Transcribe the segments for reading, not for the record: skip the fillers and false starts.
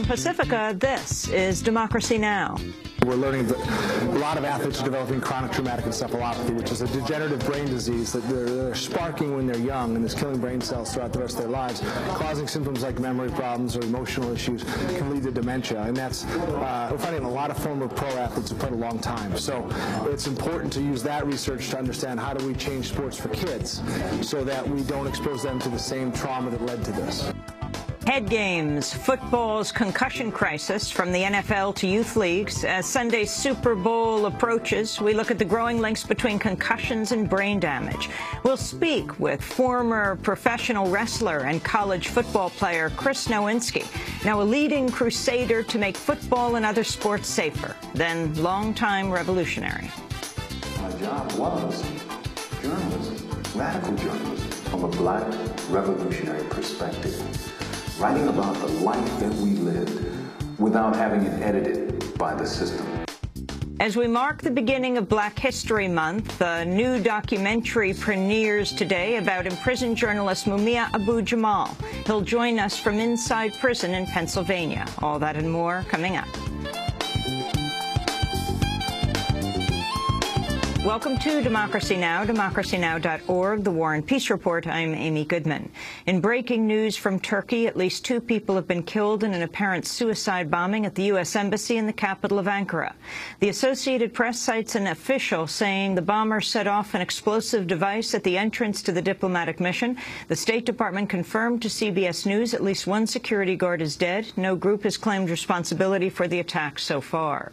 Pacifica, this is Democracy Now! We're learning that a lot of athletes are developing chronic traumatic encephalopathy, which is a degenerative brain disease that they're sparking when they're young and is killing brain cells throughout the rest of their lives, causing symptoms like memory problems or emotional issues, can lead to dementia. And that's, we're finding a lot of former pro athletes who played a long time. So it's important to use that research to understand how do we change sports for kids so that we don't expose them to the same trauma that led to this. Head games, football's concussion crisis from the NFL to youth leagues. As Sunday's Super Bowl approaches, we look at the growing links between concussions and brain damage. We'll speak with former professional wrestler and college football player Chris Nowinski, now a leading crusader to make football and other sports safer, then longtime revolutionary. My job was journalism, radical journalism, from a black revolutionary perspective. Writing about the life that we lived without having it edited by the system. As we mark the beginning of Black History Month, a new documentary premieres today about imprisoned journalist Mumia Abu-Jamal. He'll join us from inside prison in Pennsylvania. All that and more coming up. Welcome to Democracy Now!, democracynow.org, the War and Peace Report. I'm Amy Goodman. In breaking news from Turkey, at least 2 people have been killed in an apparent suicide bombing at the U.S. Embassy in the capital of Ankara. The Associated Press cites an official saying the bomber set off an explosive device at the entrance to the diplomatic mission. The State Department confirmed to CBS News at least 1 security guard is dead. No group has claimed responsibility for the attack so far.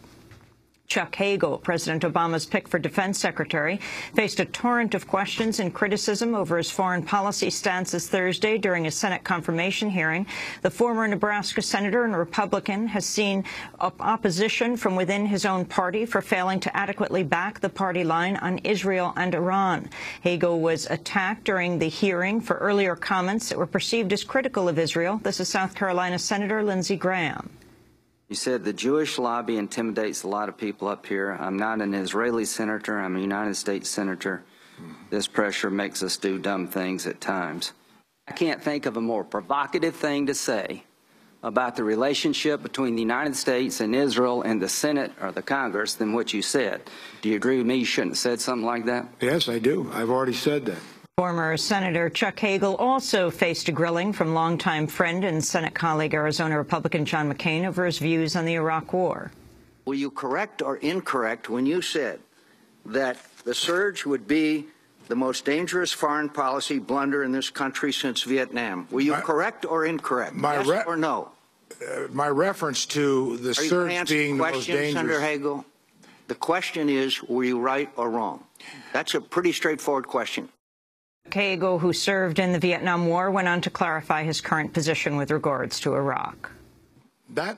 Chuck Hagel, President Obama's pick for defense secretary, faced a torrent of questions and criticism over his foreign policy stances Thursday during his Senate confirmation hearing. The former Nebraska senator and Republican has seen opposition from within his own party for failing to adequately back the party line on Israel and Iran. Hagel was attacked during the hearing for earlier comments that were perceived as critical of Israel. This is South Carolina Senator Lindsey Graham. You said the Jewish lobby intimidates a lot of people up here. I'm not an Israeli senator. I'm a United States senator. This pressure makes us do dumb things at times. I can't think of a more provocative thing to say about the relationship between the United States and Israel and the Senate or the Congress than what you said. Do you agree with me? You shouldn't have said something like that? Yes, I do. I've already said that. Former Senator Chuck Hagel also faced a grilling from longtime friend and Senate colleague Arizona Republican John McCain over his views on the Iraq War. Were you correct or incorrect when you said that the surge would be the most dangerous foreign policy blunder in this country since Vietnam? Were you correct or incorrect? Yes or no? My reference to the surge being the most dangerous. Senator Hagel? The question is, were you right or wrong? That's a pretty straightforward question. Hagel, who served in the Vietnam War, went on to clarify his current position with regards to Iraq. That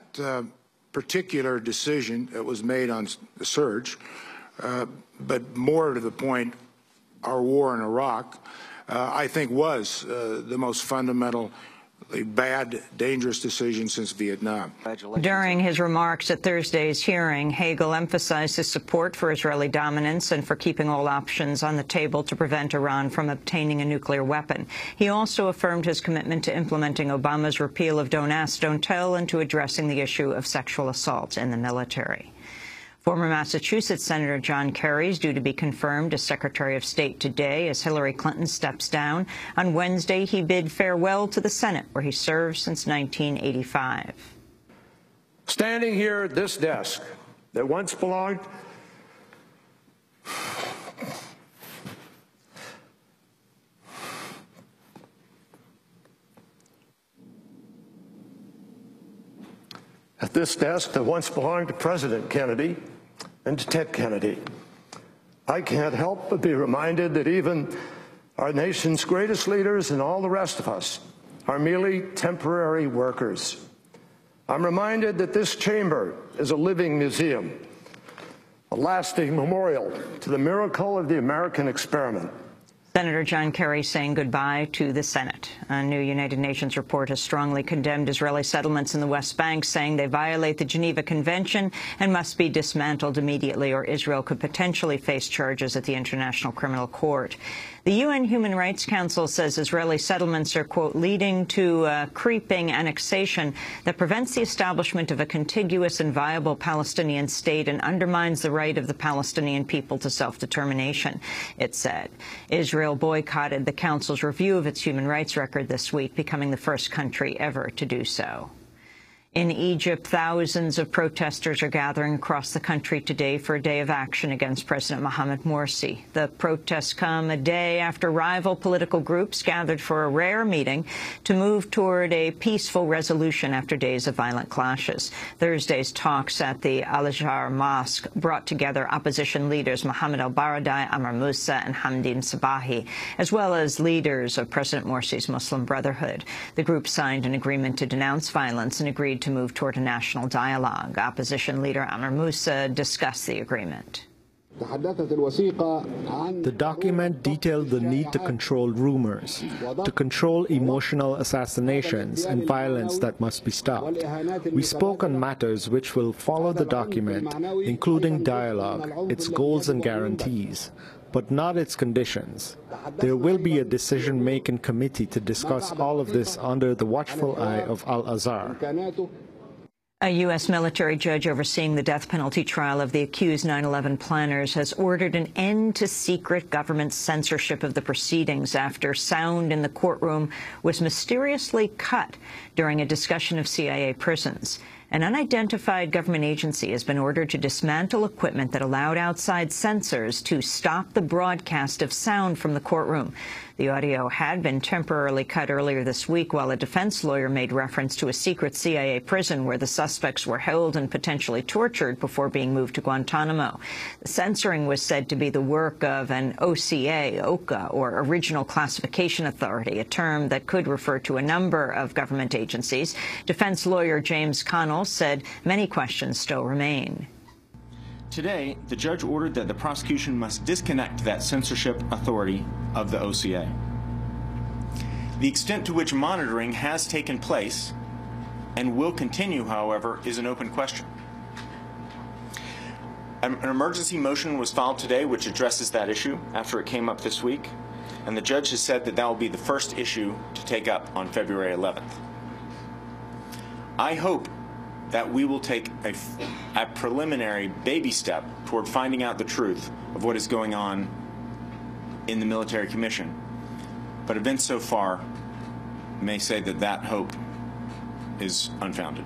particular decision that was made on the surge, but more to the point, our war in Iraq, I think was the most fundamentally bad, dangerous decision since Vietnam. During his remarks at Thursday's hearing, Hagel emphasized his support for Israeli dominance and for keeping all options on the table to prevent Iran from obtaining a nuclear weapon. He also affirmed his commitment to implementing Obama's repeal of Don't Ask, Don't Tell and to addressing the issue of sexual assault in the military. Former Massachusetts Senator John Kerry is due to be confirmed as Secretary of State today as Hillary Clinton steps down. On Wednesday, he bid farewell to the Senate, where he served since 1985. Standing here at this desk that once belonged to President Kennedy and to Ted Kennedy, I can't help but be reminded that even our nation's greatest leaders and all the rest of us are merely temporary workers. I'm reminded that this chamber is a living museum, a lasting memorial to the miracle of the American experiment. Senator John Kerry saying goodbye to the Senate. A new United Nations report has strongly condemned Israeli settlements in the West Bank, saying they violate the Geneva Convention and must be dismantled immediately, or Israel could potentially face charges at the International Criminal Court. The UN Human Rights Council says Israeli settlements are, quote, leading to a creeping annexation that prevents the establishment of a contiguous and viable Palestinian state and undermines the right of the Palestinian people to self-determination, it said. Israel boycotted the Council's review of its human rights record this week, becoming the first country ever to do so. In Egypt, thousands of protesters are gathering across the country today for a day of action against President Mohamed Morsi. The protests come a day after rival political groups gathered for a rare meeting to move toward a peaceful resolution after days of violent clashes. Thursday's talks at the Al-Azhar Mosque brought together opposition leaders Mohamed al-Baradei, Amr Moussa, and Hamdin Sabahi, as well as leaders of President Morsi's Muslim Brotherhood. The group signed an agreement to denounce violence and agreed to move toward a national dialogue. Opposition leader Amr Moussa discussed the agreement. The document detailed the need to control rumors, to control emotional assassinations and violence that must be stopped. We spoke on matters which will follow the document, including dialogue, its goals and guarantees, but not its conditions. There will be a decision-making committee to discuss all of this under the watchful eye of Al-Azhar. A U.S. military judge overseeing the death penalty trial of the accused 9/11 planners has ordered an end to secret government censorship of the proceedings after sound in the courtroom was mysteriously cut during a discussion of CIA prisons. An unidentified government agency has been ordered to dismantle equipment that allowed outside censors to stop the broadcast of sound from the courtroom. The audio had been temporarily cut earlier this week while a defense lawyer made reference to a secret CIA prison where the suspects were held and potentially tortured before being moved to Guantanamo. The censoring was said to be the work of an OCA, or Original Classification Authority, a term that could refer to a number of government agencies. Defense lawyer James Connell said many questions still remain. Today, the judge ordered that the prosecution must disconnect that censorship authority of the OCA. The extent to which monitoring has taken place and will continue, however, is an open question. An emergency motion was filed today which addresses that issue after it came up this week, and the judge has said that that will be the first issue to take up on February 11th. I hope that we will take a preliminary baby step toward finding out the truth of what is going on in the military commission. But events so far may say that that hope is unfounded.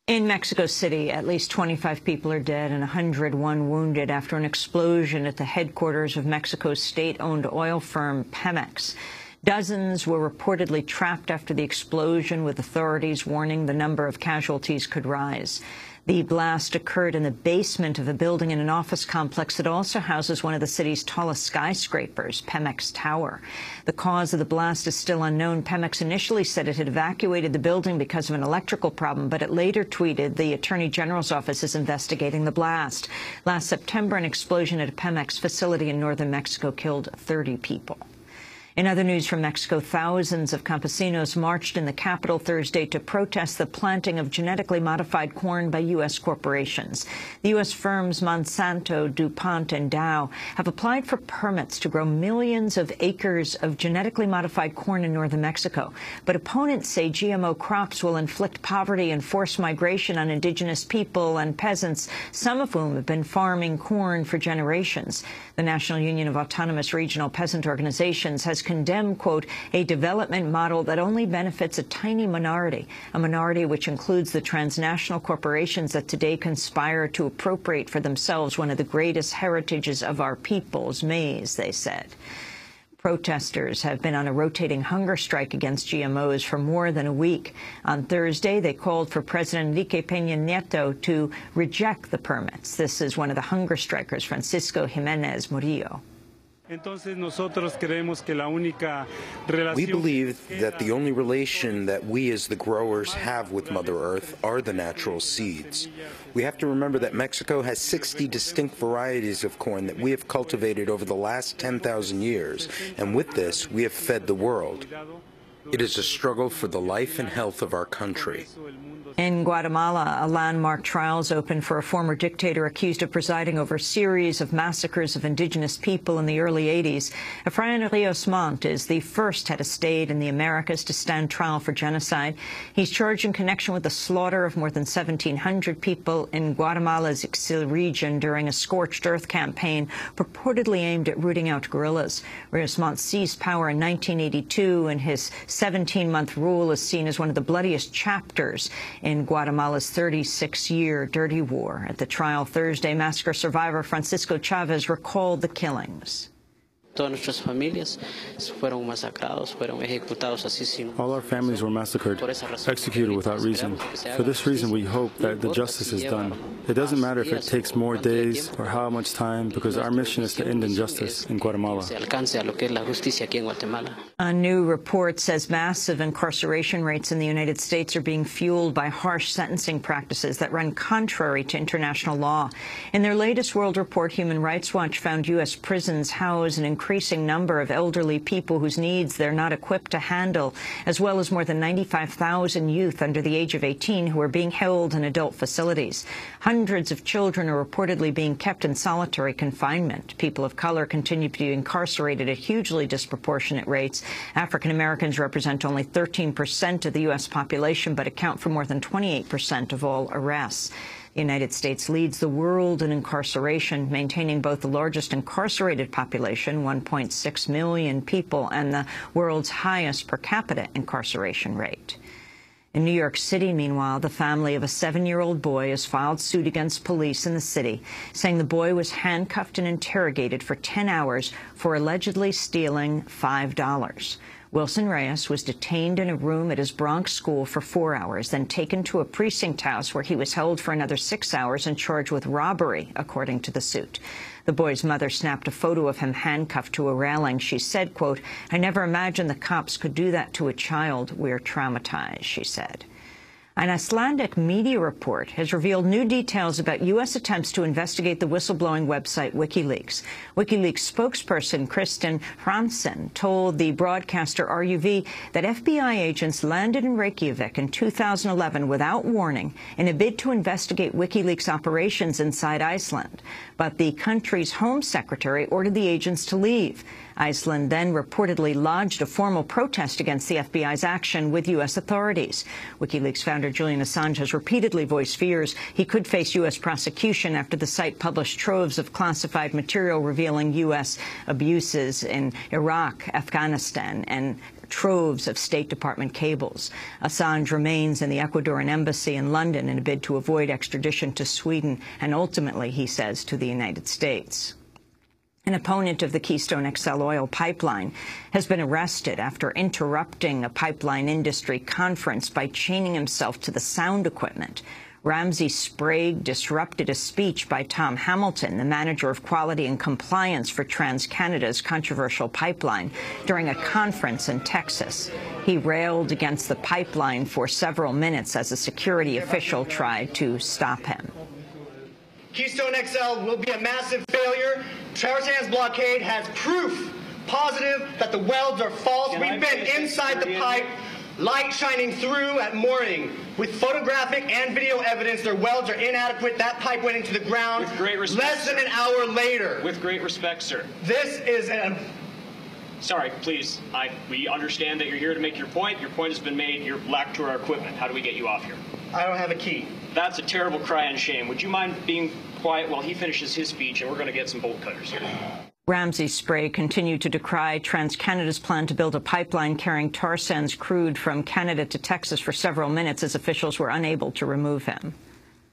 In Mexico City, at least 25 people are dead and 101 wounded after an explosion at the headquarters of Mexico's state-owned oil firm Pemex. Dozens were reportedly trapped after the explosion, with authorities warning the number of casualties could rise. The blast occurred in the basement of a building in an office complex that also houses one of the city's tallest skyscrapers, Pemex Tower. The cause of the blast is still unknown. Pemex initially said it had evacuated the building because of an electrical problem, but it later tweeted the Attorney General's office is investigating the blast. Last September, an explosion at a Pemex facility in northern Mexico killed 30 people. In other news from Mexico, thousands of campesinos marched in the capital Thursday to protest the planting of genetically modified corn by U.S. corporations. The U.S. firms Monsanto, DuPont, and Dow have applied for permits to grow millions of acres of genetically modified corn in northern Mexico. But opponents say GMO crops will inflict poverty and force migration on indigenous people and peasants, some of whom have been farming corn for generations. The National Union of Autonomous Regional Peasant Organizations has condemned, quote, a development model that only benefits a tiny minority, a minority which includes the transnational corporations that today conspire to appropriate for themselves one of the greatest heritages of our peoples, maize, they said. Protesters have been on a rotating hunger strike against GMOs for more than a week. On Thursday, they called for President Enrique Peña Nieto to reject the permits. This is one of the hunger strikers, Francisco Jimenez Murillo. We believe that the only relation that we as the growers have with Mother Earth are the natural seeds. We have to remember that Mexico has 60 distinct varieties of corn that we have cultivated over the last 10,000 years, and with this, we have fed the world. It is a struggle for the life and health of our country. In Guatemala, a landmark trial is open for a former dictator accused of presiding over a series of massacres of indigenous people in the early 80s. Efrain Rios Montt is the first head of state in the Americas to stand trial for genocide. He's charged in connection with the slaughter of more than 1,700 people in Guatemala's Ixil region during a scorched earth campaign purportedly aimed at rooting out guerrillas. Rios Montt seized power in 1982, and his 17-month rule is seen as one of the bloodiest chapters in Guatemala's 36-year dirty war. At the trial Thursday, massacre survivor Francisco Chavez recalled the killings. All our families were massacred, executed without reason. For this reason, we hope that the justice is done. It doesn't matter if it takes more days or how much time, because our mission is to end injustice in Guatemala. A new report says massive incarceration rates in the United States are being fueled by harsh sentencing practices that run contrary to international law. In their latest world report, Human Rights Watch found U.S. prisons house an increasing number of elderly people whose needs they're not equipped to handle, as well as more than 95,000 youth under the age of 18 who are being held in adult facilities. Hundreds of children are reportedly being kept in solitary confinement. People of color continue to be incarcerated at hugely disproportionate rates. African Americans represent only 13% of the U.S. population, but account for more than 28% of all arrests. The United States leads the world in incarceration, maintaining both the largest incarcerated population, 1.6 million people, and the world's highest per capita incarceration rate. In New York City, meanwhile, the family of a 7-year-old boy has filed suit against police in the city, saying the boy was handcuffed and interrogated for 10 hours for allegedly stealing $5. Wilson Reyes was detained in a room at his Bronx school for 4 hours, then taken to a precinct house where he was held for another 6 hours and charged with robbery, according to the suit. The boy's mother snapped a photo of him handcuffed to a railing. She said, quote, "I never imagined the cops could do that to a child. We're traumatized," she said. An Icelandic media report has revealed new details about U.S. attempts to investigate the whistleblowing website WikiLeaks. WikiLeaks spokesperson Kristen Hransen told the broadcaster RUV that FBI agents landed in Reykjavik in 2011 without warning in a bid to investigate WikiLeaks operations inside Iceland. But the country's Home Secretary ordered the agents to leave. Iceland then reportedly lodged a formal protest against the FBI's action with U.S. authorities. WikiLeaks founder Julian Assange has repeatedly voiced fears he could face U.S. prosecution after the site published troves of classified material revealing U.S. abuses in Iraq, Afghanistan, and troves of State Department cables. Assange remains in the Ecuadorian embassy in London in a bid to avoid extradition to Sweden and ultimately, he says, to the United States. An opponent of the Keystone XL oil pipeline has been arrested after interrupting a pipeline industry conference by chaining himself to the sound equipment. Ramsey Sprague disrupted a speech by Tom Hamilton, the manager of quality and compliance for TransCanada's controversial pipeline, during a conference in Texas. He railed against the pipeline for several minutes as a security official tried to stop him. Keystone XL will be a massive failure. Tarzan's blockade has proof positive that the welds are false. We've been inside the pipe, light shining through at mooring. With photographic and video evidence, their welds are inadequate. That pipe went into the ground less than an hour later. With great respect, sir. This is an... Sorry, please. We understand that you're here to make your point. Your point has been made. You're black to our equipment. How do we get you off here? I don't have a key. That's a terrible cry and shame. Would you mind being quiet while he finishes his speech, and we're going to get some bolt cutters here. Ramsey Sprague continued to decry TransCanada's plan to build a pipeline carrying tar sands crude from Canada to Texas for several minutes as officials were unable to remove him.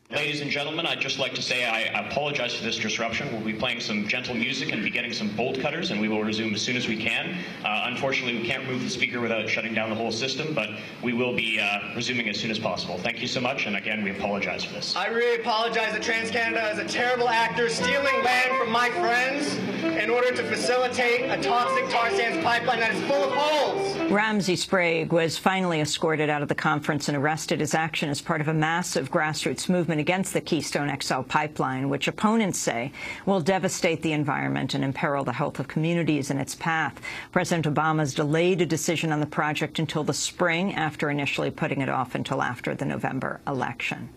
Ladies and gentlemen, I'd just like to say I apologize for this disruption. We'll be playing some gentle music and be getting some bolt cutters, and we will resume as soon as we can. Unfortunately, we can't remove the speaker without shutting down the whole system, but we will be resuming as soon as possible. Thank you so much, and again, we apologize for this. I really apologize that TransCanada is a terrible actor stealing land from my friends in order to facilitate a toxic tar sands pipeline that is full of holes. Ramsey Sprague was finally escorted out of the conference and arrested. His action as part of a massive grassroots movement against the Keystone XL pipeline, which opponents say will devastate the environment and imperil the health of communities in its path. President Obama's delayed a decision on the project until the spring, after initially putting it off until after the November election.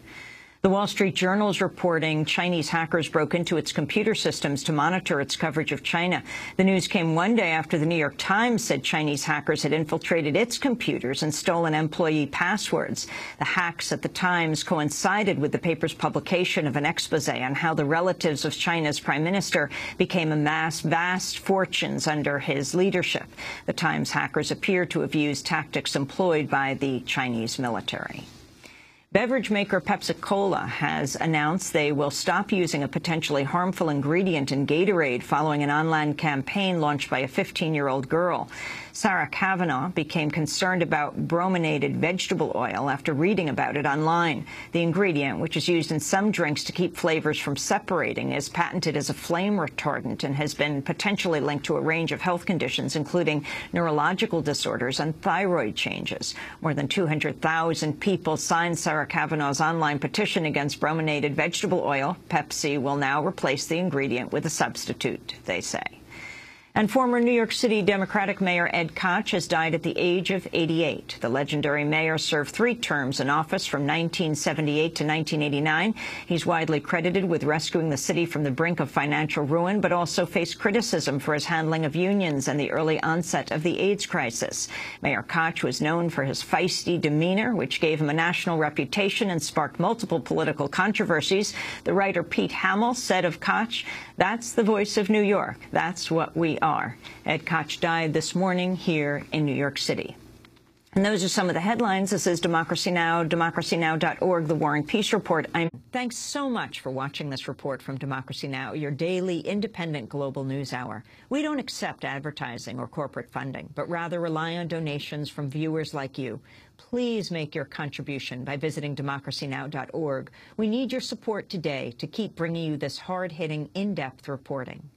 The Wall Street Journal is reporting Chinese hackers broke into its computer systems to monitor its coverage of China. The news came one day after the New York Times said Chinese hackers had infiltrated its computers and stolen employee passwords. The hacks at the Times coincided with the paper's publication of an expose on how the relatives of China's prime minister became amassed vast fortunes under his leadership. The Times hackers appear to have used tactics employed by the Chinese military. Beverage maker Pepsi-Cola has announced they will stop using a potentially harmful ingredient in Gatorade following an online campaign launched by a 15-year-old girl. Sarah Kavanaugh became concerned about brominated vegetable oil after reading about it online. The ingredient, which is used in some drinks to keep flavors from separating, is patented as a flame retardant and has been potentially linked to a range of health conditions, including neurological disorders and thyroid changes. More than 200,000 people signed Sarah Kavanaugh's online petition against brominated vegetable oil. Pepsi will now replace the ingredient with a substitute, they say. And former New York City Democratic Mayor Ed Koch has died at the age of 88. The legendary mayor served 3 terms in office from 1978 to 1989. He's widely credited with rescuing the city from the brink of financial ruin, but also faced criticism for his handling of unions and the early onset of the AIDS crisis. Mayor Koch was known for his feisty demeanor, which gave him a national reputation and sparked multiple political controversies. The writer Pete Hamill said of Koch, "That's the voice of New York. That's what we are." Ed Koch died this morning here in New York City. And those are some of the headlines. This is Democracy Now!, democracynow.org, The War and Peace Report. Thanks so much for watching this report from Democracy Now!, your daily independent global news hour. We don't accept advertising or corporate funding, but rather rely on donations from viewers like you. Please make your contribution by visiting democracynow.org. We need your support today to keep bringing you this hard-hitting, in-depth reporting.